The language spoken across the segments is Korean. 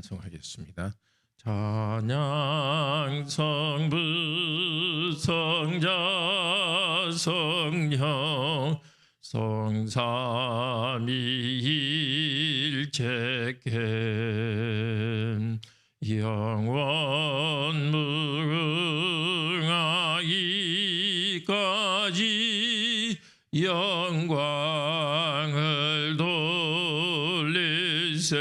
찬송하겠습니다. 찬양 성부 성자 성령 성삼위일체계 영원 무궁하기까지 영광을 돌리세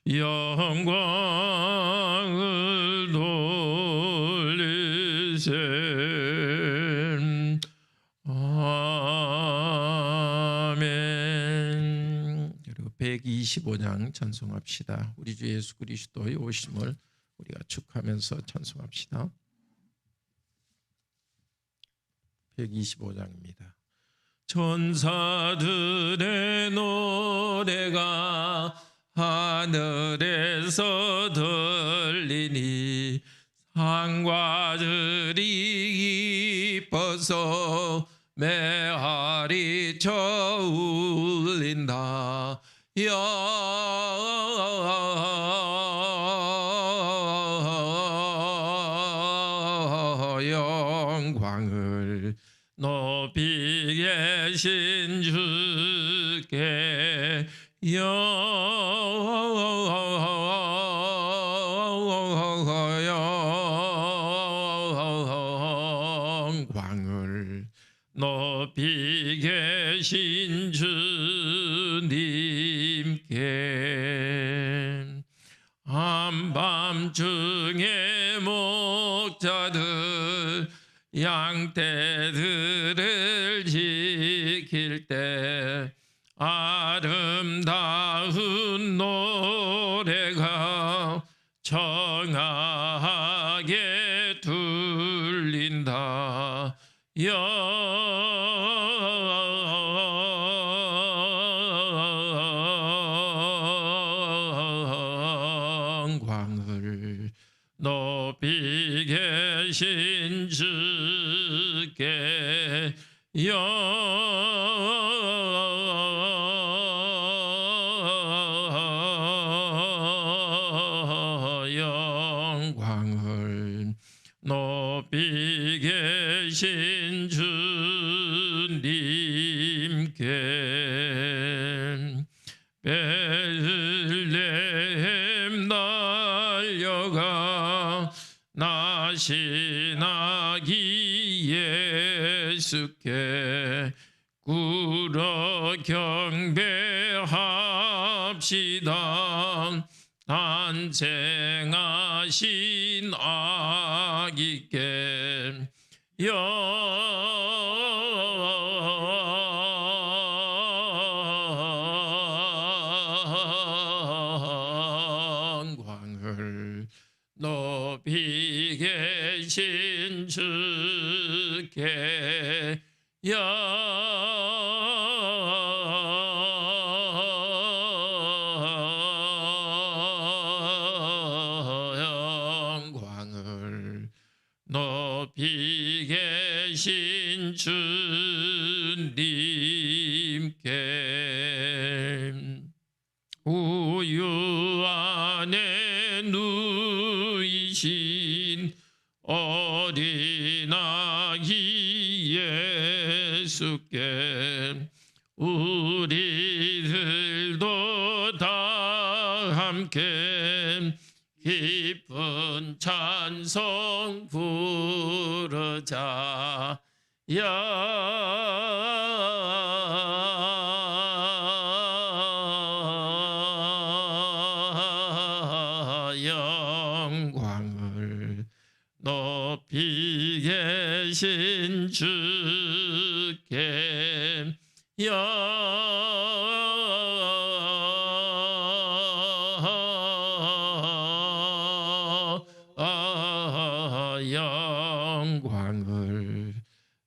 영광을 돌리세 아멘. 그리고 125장 찬송합시다. 우리 주 예수 그리스도의 오심을 우리가 축하하면서 찬송합시다. 125장입니다. 천사들의 노래가 하늘에서 들리니 상과들이 기뻐서 메아리 쳐 울린다. 영광을 높이 계신 주께 영광을 높이 계신 주님께 한밤중에 목자들 양떼들을 지킬 때 아름다운 노래가 청하게 들린다. 영광을 높이 계신 주께 영광을 높이 계신 주님께 베들레헴 달려가 나시나기 예수께 꿇어 경배합시다. 탄생하신 아기께 영광을 높이 계신 주께 영광을 높이 계신 주님께 우유 안에 누이신 어린 아기 예수께 우리들도 다 함께 깊은 찬송 부르자. 영광을 높이 계신 주께 영광을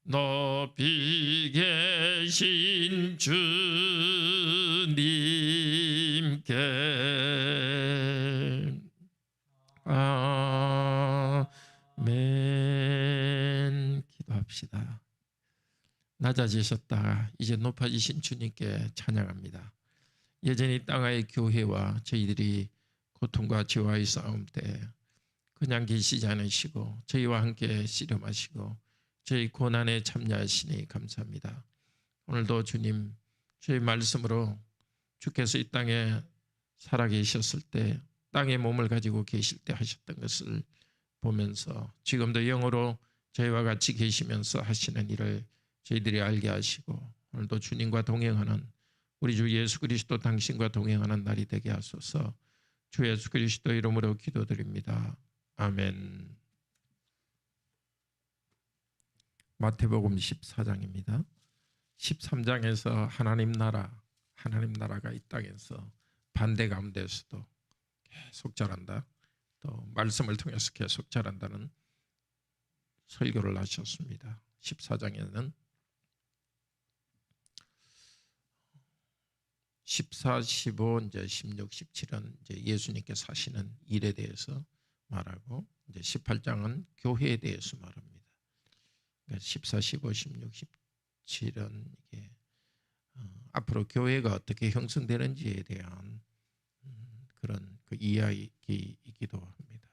높이 계신 주님께 아멘. 기도합시다. 낮아지셨다가 이제 높아지신 주님께 찬양합니다. 여전히 땅하의 교회와 저희들이 고통과 죄와의 싸움 때 그냥 계시지 않으시고 저희와 함께 씨름하시고 저희 고난에 참여하시니 감사합니다. 오늘도 주님 주의 말씀으로 주께서 이 땅에 살아계셨을 때 땅에 몸을 가지고 계실 때 하셨던 것을 보면서 지금도 영으로 저희와 같이 계시면서 하시는 일을 저희들이 알게 하시고 오늘도 주님과 동행하는 우리 주 예수 그리스도 당신과 동행하는 날이 되게 하소서. 주 예수 그리스도 이름으로 기도드립니다. 아멘. 마태복음 14장입니다. 13장에서 하나님 나라가 이 땅에서 반대 가운데서도 계속 자란다. 또 말씀을 통해서 계속 자란다는 설교를 하셨습니다. 14장에는 14, 15, 이제 16, 17은 이제 예수님께서 하시는 일에 대해서 말하고 이제 18장은 교회에 대해서 말합니다. 그러니까 14, 15, 16, 17은 이게 앞으로 교회가 어떻게 형성되는지에 대한 그런 그 이야기이기도 합니다.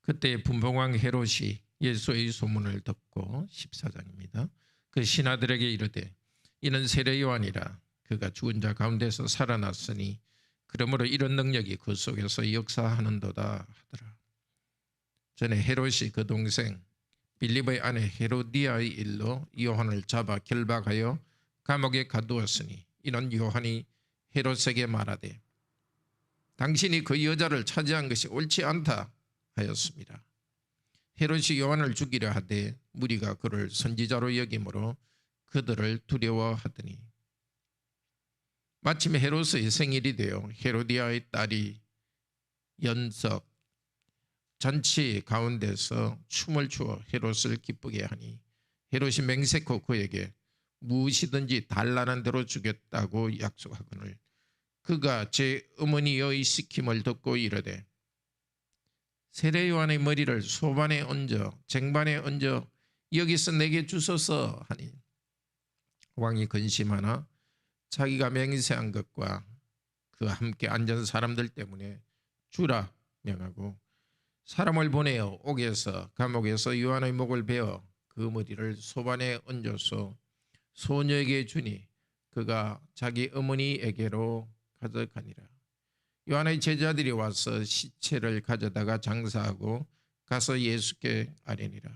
그때 분봉왕 헤롯이 예수의 소문을 듣고 14장입니다. 그 신하들에게 이르되 이는 세례 요한이라 그가 죽은 자 가운데서 살아났으니 그러므로 이런 능력이 그 속에서 역사하는도다 하더라. 전에 헤롯이 그 동생 빌립의 아내 헤로디아의 일로 요한을 잡아 결박하여 감옥에 가두었으니 이는 요한이 헤롯에게 말하되 당신이 그 여자를 차지한 것이 옳지 않다 하였습니다. 헤롯이 요한을 죽이려 하되 무리가 그를 선지자로 여김으로 그들을 두려워하더니 마침 헤롯의 생일이 되어 헤로디아의 딸이 연석 잔치 가운데서 춤을 추어 헤롯을 기쁘게 하니 헤롯이 맹세코 그에게 무엇이든지 달라는 대로 주겠다고 약속하거늘 그가 제 어머니의 시킴을 듣고 이르되 세례 요한의 머리를 소반에 얹어 쟁반에 얹어 여기서 내게 주소서 하니 왕이 근심하나 자기가 맹세한 것과 그와 함께 앉은 사람들 때문에 주라 명하고 사람을 보내어 옥에서 감옥에서 요한의 목을 베어 그 머리를 소반에 얹어서 소녀에게 주니 그가 자기 어머니에게로 가져가니라. 요한의 제자들이 와서 시체를 가져다가 장사하고 가서 예수께 아뢰니라.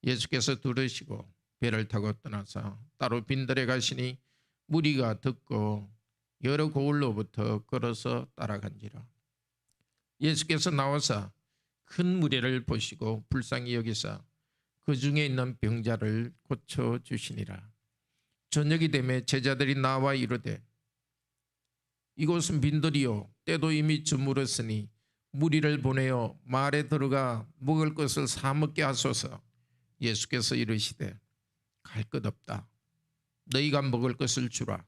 예수께서 들으시고 배를 타고 떠나서 따로 빈들에 가시니 무리가 듣고 여러 고을로부터 걸어서 따라간지라. 예수께서 나와서 큰 무리를 보시고 불쌍히 여기사 그 중에 있는 병자를 고쳐주시니라. 저녁이 되매 제자들이 나와 이르되 이곳은 빈들이요 때도 이미 저물었으니 무리를 보내어 마을에 들어가 먹을 것을 사 먹게 하소서. 예수께서 이르시되 갈 것 없다. 너희가 먹을 것을 주라.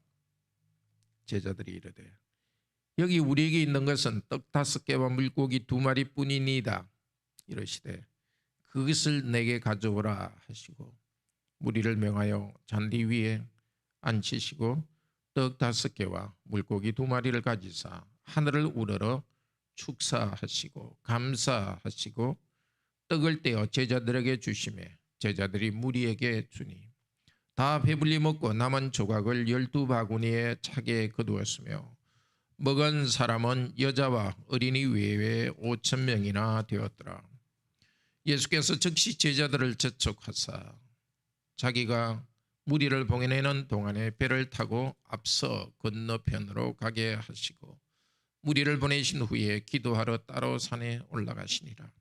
제자들이 이르되 여기 우리에게 있는 것은 떡 5개와 물고기 2마리 뿐이니이다. 이르시되 그것을 내게 가져오라 하시고 무리를 명하여 잔디 위에 앉히시고 떡 5개와 물고기 2마리를 가지사 하늘을 우러러 축사하시고 감사하시고 떡을 떼어 제자들에게 주시매 제자들이 무리에게 주니 다 배불리 먹고 남은 조각을 12바구니에 차게 거두었으며 먹은 사람은 여자와 어린이 외에 5,000명이나 되었더라. 예수께서 즉시 제자들을 재촉하사 자기가 무리를 보내는 동안에 배를 타고 앞서 건너편으로 가게 하시고 무리를 보내신 후에 기도하러 따로 산에 올라가시니라.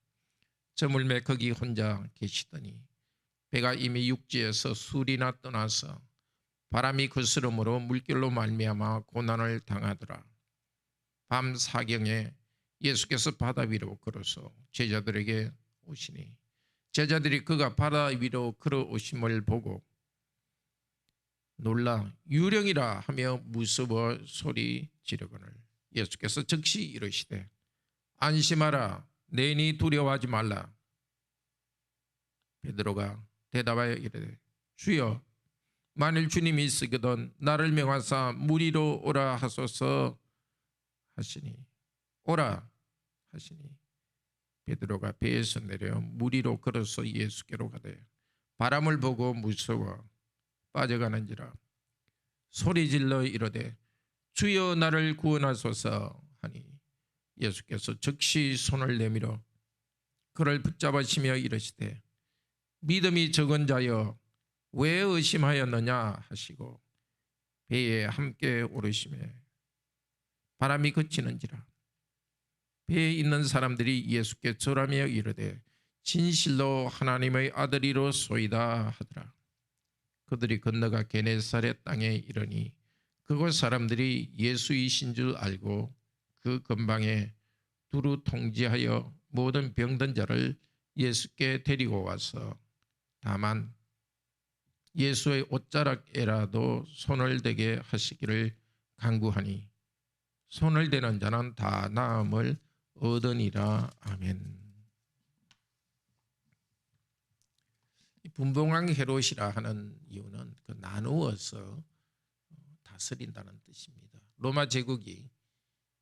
저물매 거기 혼자 계시더니 배가 이미 육지에서 술이나 떠나서 바람이 거스름으로 물결로 말미암아 고난을 당하더라. 밤 사경에 예수께서 바다 위로 걸어서 제자들에게 오시니 제자들이 그가 바다 위로 걸어오심을 보고 놀라 유령이라 하며 무서워 소리 지르거늘 예수께서 즉시 이르시되 안심하라 내니 두려워하지 말라. 베드로가 대답하여 이르되 주여 만일 주님이 있으거든 나를 명하사 무리로 오라 하소서 하시니, 오라 하시니 베드로가 배에서 내려 무리로 걸어서 예수께로 가되 바람을 보고 무서워 빠져가는지라 소리질러 이르되 주여 나를 구원하소서 하니 예수께서 즉시 손을 내밀어 그를 붙잡으시며 이르시되 믿음이 적은 자여 왜 의심하였느냐 하시고 배에 함께 오르시매 바람이 그치는지라 배에 있는 사람들이 예수께 절하며 이르되 진실로 하나님의 아들이로소이다 하더라. 그들이 건너가 게네사렛 땅에 이르니 그곳 사람들이 예수이신 줄 알고 그 근방에 두루 통지하여 모든 병든 자를 예수께 데리고 와서 다만 예수의 옷자락에라도 손을 대게 하시기를 간구하니 손을 대는 자는 다 나음을 얻으니라. 아멘. 분봉왕 헤롯이라 하는 이유는 그 나누어서 다스린다는 뜻입니다. 로마 제국이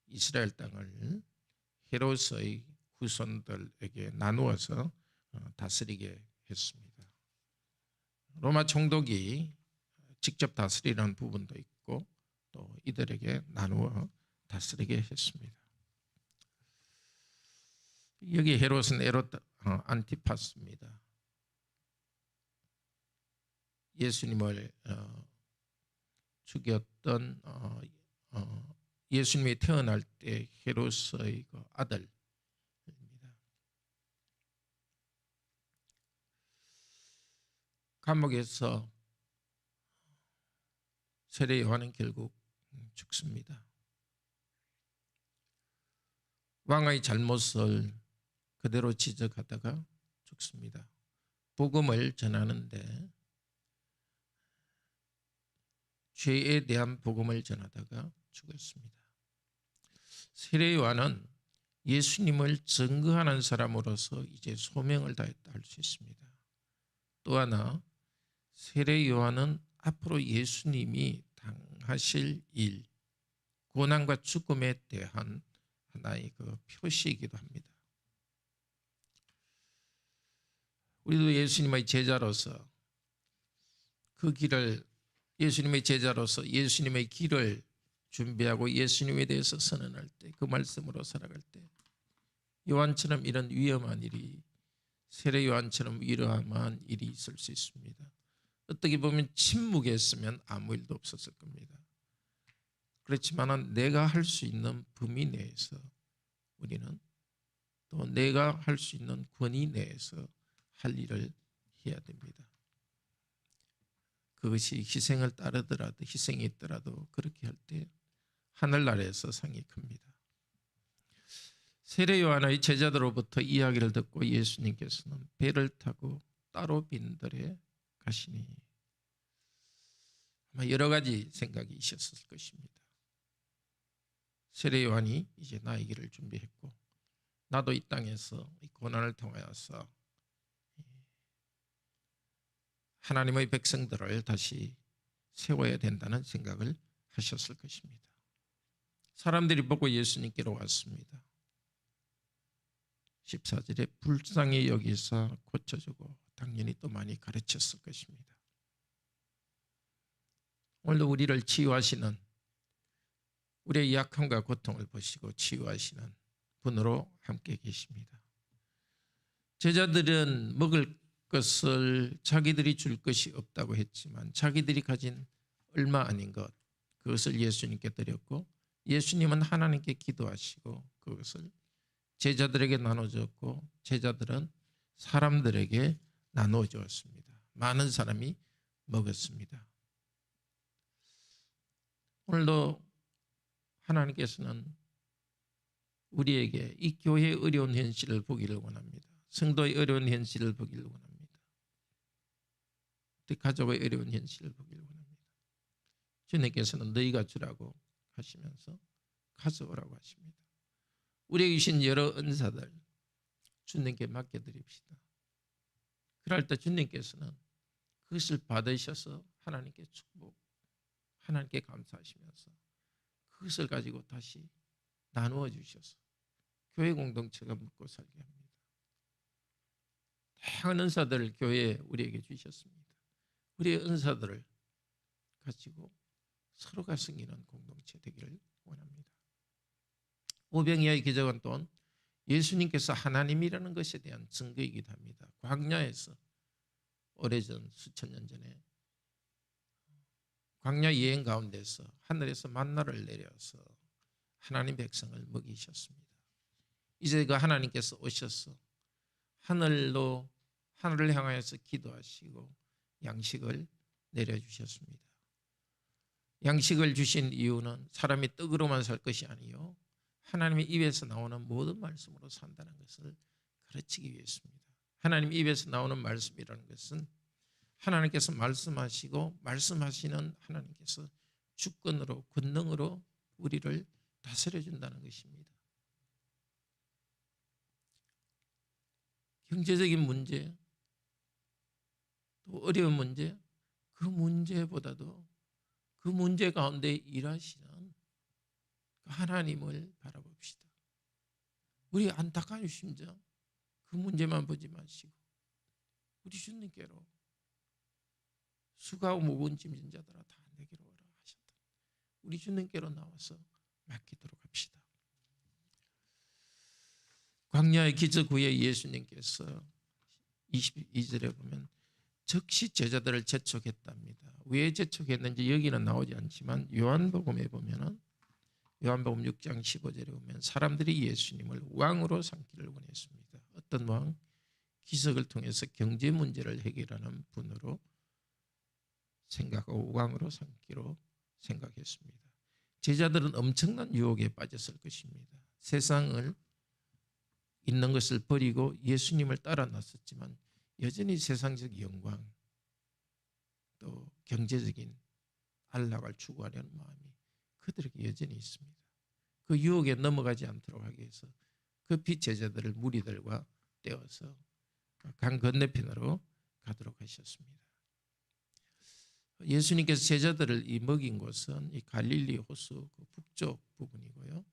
이스라엘 땅을 헤롯의 후손들에게 나누어서 다스리게 했습니다. 로마 총독이 직접 다스리는 부분도 있고 또 이들에게 나누어 다스리게 했습니다. 여기 헤롯은 에롯 안티파스입니다. 예수님을 죽였던 예수님이 태어날 때 헤롯의 그 아들입니다. 감옥에서 세례 요한은 결국 죽습니다. 왕의 잘못을 그대로 지적하다가 죽습니다. 복음을 전하는데 죄에 대한 복음을 전하다가 죽었습니다. 세례 요한은 예수님을 증거하는 사람으로서 이제 소명을 다했다 할 수 있습니다. 또 하나 세례 요한은 앞으로 예수님이 당하실 일, 고난과 죽음에 대한 하나의 그 표시이기도 합니다. 우리도 예수님의 제자로서 그 길을 예수님의 제자로서 예수님의 길을 준비하고 예수님에 대해서 선언할 때 그 말씀으로 살아갈 때 요한처럼 이런 위험한 일이 세례 요한처럼 위험한 일이 있을 수 있습니다. 어떻게 보면 침묵했으면 아무 일도 없었을 겁니다. 그렇지만 내가 할 수 있는 범위 내에서 우리는 또 내가 할 수 있는 권위 내에서 할 일을 해야 됩니다. 그것이 희생을 따르더라도 희생이 있더라도 그렇게 할 때 하늘나라에서 상이 큽니다. 세례 요한의 제자들로부터 이야기를 듣고 예수님께서는 배를 타고 따로 빈들에 가시니 아마 여러 가지 생각이 있었을 것입니다. 세례 요한이 이제 나의 길을 준비했고 나도 이 땅에서 이 고난을 통하여서 하나님의 백성들을 다시 세워야 된다는 생각을 하셨을 것입니다. 사람들이 보고 예수님께로 왔습니다. 14절에 불쌍히 여기사 고쳐주고 당연히 또 많이 가르쳤을 것입니다. 오늘도 우리를 치유하시는 우리의 약함과 고통을 보시고 치유하시는 분으로 함께 계십니다. 제자들은 먹을 것을 자기들이 줄 것이 없다고 했지만 자기들이 가진 얼마 아닌 것 그것을 예수님께 드렸고 예수님은 하나님께 기도하시고 그것을 제자들에게 나눠줬고 제자들은 사람들에게 나누어 주었습니다. 많은 사람이 먹었습니다. 오늘도 하나님께서는 우리에게 이 교회의 어려운 현실을 보기를 원합니다. 성도의 어려운 현실을 보기를 원합니다. 가족의 어려운 현실을 보기를 원합니다. 주님께서는 너희가 주라고 하시면서 가져오라고 하십니다. 우리에게 주신 여러 은사들 주님께 맡겨드립시다. 그럴 때 주님께서는 그 그것을 받으셔서 하나님께 축복, 하나님께 감사하시면서 그것을 가지고 다시 나누어 주셔서 교회 공동체가 먹고 살게 합니다. 다양한 은사들을 교회에 우리에게 주셨습니다. 우리의 은사들을 가지고 서로가 섬기는 공동체 되기를 원합니다. 오병이어의 기적은 또한 예수님께서 하나님이라는 것에 대한 증거이기도 합니다. 광야에서 오래전 수천 년 전에 광야 여행 가운데서 하늘에서 만나를 내려서 하나님 백성을 먹이셨습니다. 이제 그 하나님께서 오셔서 하늘을 향하여서 기도하시고 양식을 내려주셨습니다. 양식을 주신 이유는 사람이 떡으로만 살 것이 아니요 하나님의 입에서 나오는 모든 말씀으로 산다는 것을 가르치기 위해서입니다. 하나님 입에서 나오는 말씀이라는 것은 하나님께서 말씀하시고 말씀하시는 하나님께서 주권으로 권능으로 우리를 다스려 준다는 것입니다. 경제적인 문제, 또 어려운 문제, 그 문제보다도 그 문제 가운데 일하시는 하나님을 바라봅시다. 우리 안타까운 심정, 그 문제만 보지 마시고 우리 주님께로 수고하고 무거운 짐진 자들아 다 내게로 오라 하셨다. 우리 주님께로 나와서 맡기도록 합시다. 광야의 기적 후에 예수님께서 22절에 보면 즉시 제자들을 재촉했답니다. 왜 재촉했는지 여기는 나오지 않지만 요한복음에 보면은 요한복음 6장 15절에 보면 사람들이 예수님을 왕으로 삼기를 원했습니다. 어떤 왕? 기적을 통해서 경제 문제를 해결하는 분으로 생각하고 왕으로 삼기로 생각했습니다. 제자들은 엄청난 유혹에 빠졌을 것입니다. 세상을 있는 것을 버리고 예수님을 따라 나섰지만 여전히 세상적 영광 또 경제적인 안락을 추구하려는 마음이 그들에게 여전히 있습니다. 그 유혹에 넘어가지 않도록 하기 위해서 급히 제자들을 무리들과 떼어서 강 건너편으로 가도록 하셨습니다. 예수님께서 제자들을 먹인 곳은 이 갈릴리 호수 그 북쪽 부분이고요.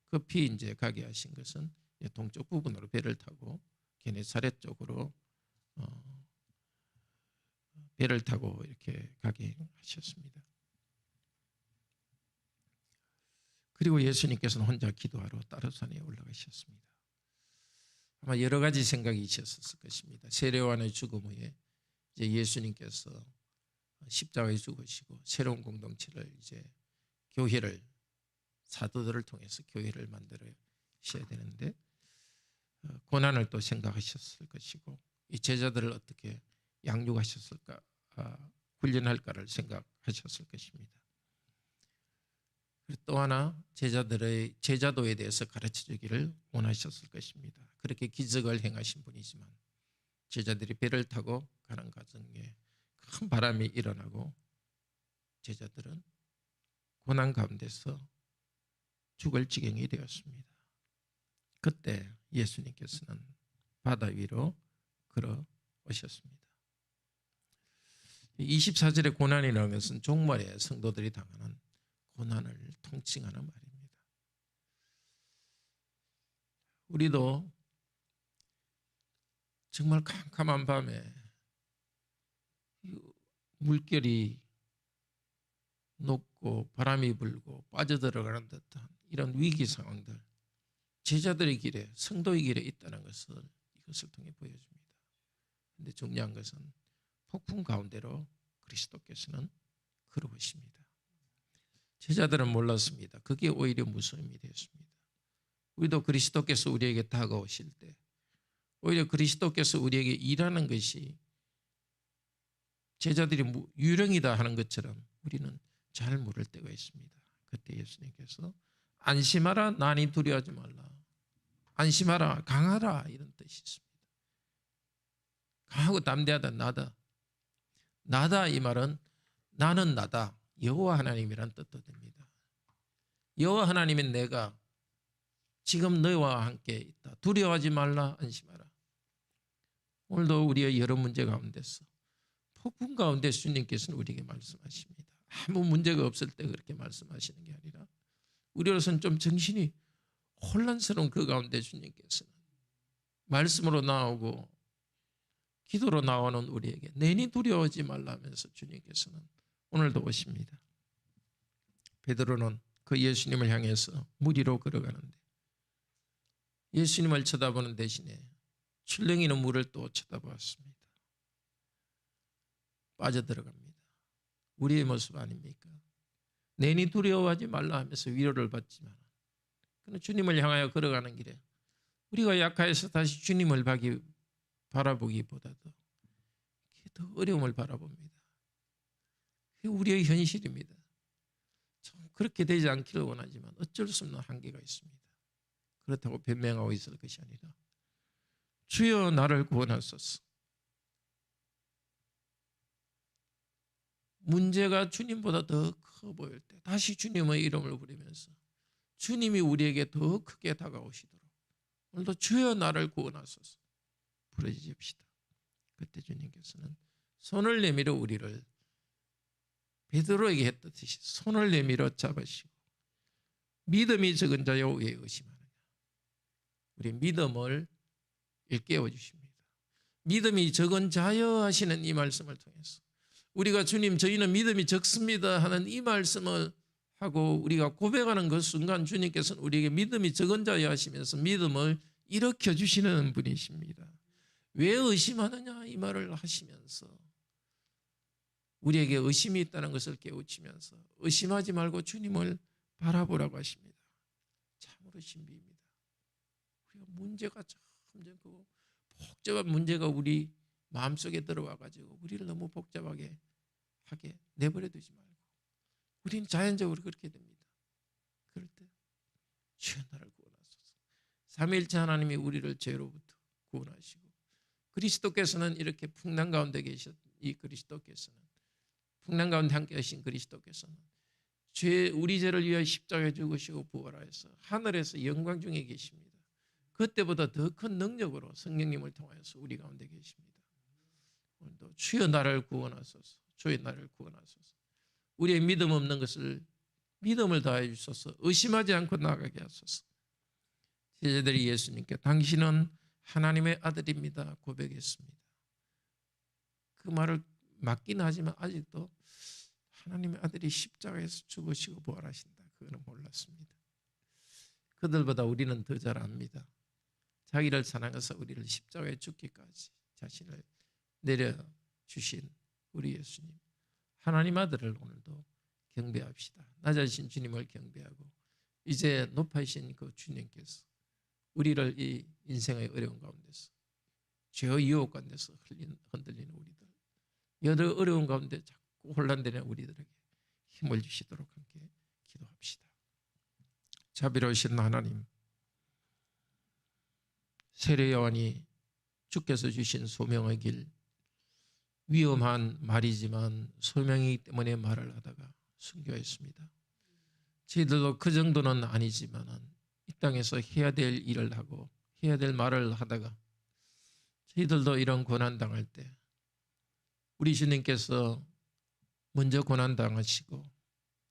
급히 이제 가게 하신 것은 동쪽 부분으로 배를 타고 게네사렛 쪽으로 배를 타고 이렇게 가게 하셨습니다. 그리고 예수님께서는 혼자 기도하러 따르산에 올라가셨습니다. 아마 여러 가지 생각이 있었을 것입니다. 세례요한의 죽음 후에 이제 예수님께서 십자가에 죽으시고 새로운 공동체를 이제 교회를 사도들을 통해서 교회를 만들어셔야 되는데 고난을 또 생각하셨을 것이고 이 제자들을 어떻게 양육하셨을까 훈련할까를 생각하셨을 것입니다. 또 하나 제자들의 제자도에 대해서 가르쳐주기를 원하셨을 것입니다. 그렇게 기적을 행하신 분이지만 제자들이 배를 타고 가는 과정에 큰 바람이 일어나고 제자들은 고난 가운데서 죽을 지경이 되었습니다. 그때 예수님께서는 바다 위로 걸어오셨습니다. 24절의 고난이라는 것은 종말에 성도들이 당하는 고난을 통칭하는 말입니다. 우리도 정말 캄캄한 밤에 물결이 높고 바람이 불고 빠져들어가는 듯한 이런 위기 상황들 제자들의 길에 성도의 길에 있다는 것을 이것을 통해 보여줍니다. 그런데 중요한 것은 폭풍 가운데로 그리스도께서는 걸어오십니다. 제자들은 몰랐습니다. 그게 오히려 무서움이 되었습니다. 우리도 그리스도께서 우리에게 다가오실 때 오히려 그리스도께서 우리에게 일하는 것이 제자들이 유령이다 하는 것처럼 우리는 잘 모를 때가 있습니다. 그때 예수님께서 안심하라 나니 두려워하지 말라. 안심하라 강하라 이런 뜻이 있습니다. 강하고 담대하다 나다. 나다 이 말은 나는 나다. 여호와 하나님이란 뜻도 됩니다. 여호와 하나님은 내가 지금 너와 함께 있다. 두려워하지 말라 안심하라. 오늘도 우리의 여러 문제 가운데서 폭풍 가운데 주님께서는 우리에게 말씀하십니다. 아무 문제가 없을 때 그렇게 말씀하시는 게 아니라 우리로서는 좀 정신이 혼란스러운 그 가운데 주님께서는 말씀으로 나오고 기도로 나오는 우리에게 내니 두려워하지 말라면서 주님께서는 오늘도 오십니다. 베드로는 그 예수님을 향해서 물 위로 걸어가는데 예수님을 쳐다보는 대신에 출렁이는 물을 또 쳐다보았습니다. 빠져들어갑니다. 우리의 모습 아닙니까? 내니 두려워하지 말라 하면서 위로를 받지만 주님을 향하여 걸어가는 길에 우리가 약하여서 다시 주님을 바라보기보다도 더 어려움을 바라봅니다. 그게 우리의 현실입니다. 좀 그렇게 되지 않기를 원하지만 어쩔 수 없는 한계가 있습니다. 그렇다고 변명하고 있을 것이 아니라 주여 나를 구원하소서. 문제가 주님보다 더 커 보일 때 다시 주님의 이름을 부르면서 주님이 우리에게 더 크게 다가오시도록 오늘도 주여 나를 구원하소서 부르짖읍시다. 그때 주님께서는 손을 내밀어 우리를 베드로에게 했듯이 손을 내밀어 잡으시고 믿음이 적은 자여 왜 의심하느냐. 우리 믿음을 일깨워 주십니다. 믿음이 적은 자여 하시는 이 말씀을 통해서 우리가 주님 저희는 믿음이 적습니다 하는 이 말씀을 하고 우리가 고백하는 그 순간 주님께서는 우리에게 믿음이 적은 자여 하시면서 믿음을 일으켜 주시는 분이십니다. 왜 의심하느냐 이 말을 하시면서 우리에게 의심이 있다는 것을 깨우치면서 의심하지 말고 주님을 바라보라고 하십니다. 참으로 신비입니다. 우리가 문제가 점점 그 복잡한 문제가 우리 마음속에 들어와 가지고 우리를 너무 복잡하게 하게 내버려 두지 말고 우리는 자연적으로 그렇게 됩니다. 그럴 때 주여 나를 구원하소서. 삼위일체 하나님이 우리를 죄로부터 구원하시고 그리스도께서는 이렇게 풍랑 가운데 계신 이 그리스도께서는 풍랑 가운데 함께 하신 그리스도께서는 우리 죄를 위하여 십자가에 죽으시고 부활하여서 하늘에서 영광 중에 계십니다. 그때보다 더 큰 능력으로 성령님을 통하여서 우리 가운데 계십니다. 오늘도 주여 나를 구원하소서. 주여 나를 구원하소서. 우리의 믿음 없는 것을 믿음을 다해 주소서. 의심하지 않고 나아가게 하소서. 제자들이 예수님께 당신은 하나님의 아들입니다 고백했습니다. 그 말을 맞긴 하지만 아직도 하나님의 아들이 십자가에서 죽으시고 부활하신다 그거는 몰랐습니다. 그들보다 우리는 더 잘 압니다. 자기를 사랑해서 우리를 십자가에 죽기까지 자신을 내려주신 우리 예수님 하나님 아들을 오늘도 경배합시다. 낮아지신 주님을 경배하고 이제 높아지신 그 주님께서 우리를 이 인생의 어려운 가운데서 죄의 유혹 가운데서 흔들리는 우리들 여러 어려운 가운데 자꾸 혼란되는 우리들에게 힘을 주시도록 함께 기도합시다. 자비로우신 하나님 세례 요한이 주께서 주신 소명의 길 위험한 말이지만 소명이기 때문에 말을 하다가 순교했습니다. 저희들도 그 정도는 아니지만 이 땅에서 해야 될 일을 하고 해야 될 말을 하다가 저희들도 이런 고난당할 때 우리 주님께서 먼저 고난당하시고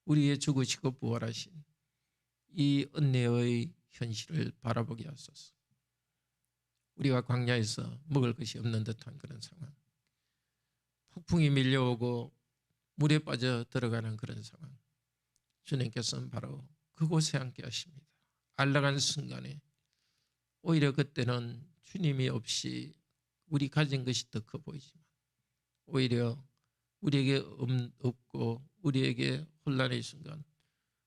우리의 죽으시고 부활하신 이 은혜의 현실을 바라보게 하소서. 우리가 광야에서 먹을 것이 없는 듯한 그런 상황, 폭풍이 밀려오고 물에 빠져 들어가는 그런 상황, 주님께서는 바로 그곳에 함께 하십니다. 안락한 순간에 오히려 그때는 주님이 없이 우리 가진 것이 더 커 보이지만 오히려 우리에게 없고 우리에게 혼란의 순간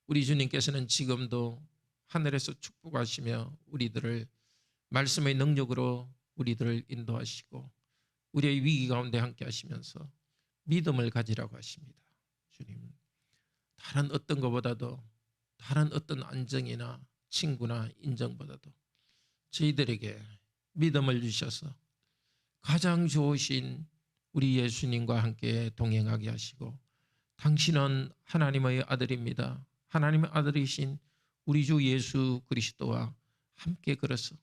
우리 주님께서는 지금도 하늘에서 축복하시며 우리들을 말씀의 능력으로 우리들을 인도하시고 우리의 위기 가운데 함께 하시면서 믿음을 가지라고 하십니다. 주님, 다른 어떤 것보다도 다른 어떤 안정이나 친구나 인정보다도 저희들에게 믿음을 주셔서 가장 좋으신 우리 예수님과 함께 동행하게 하시고 당신은 하나님의 아들입니다. 하나님의 아들이신 우리 주 예수 그리스도와 함께 걸어서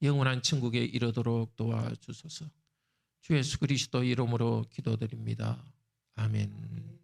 영원한 천국에 이르도록 도와주소서. 주 예수 그리스도 이름으로 기도드립니다. 아멘.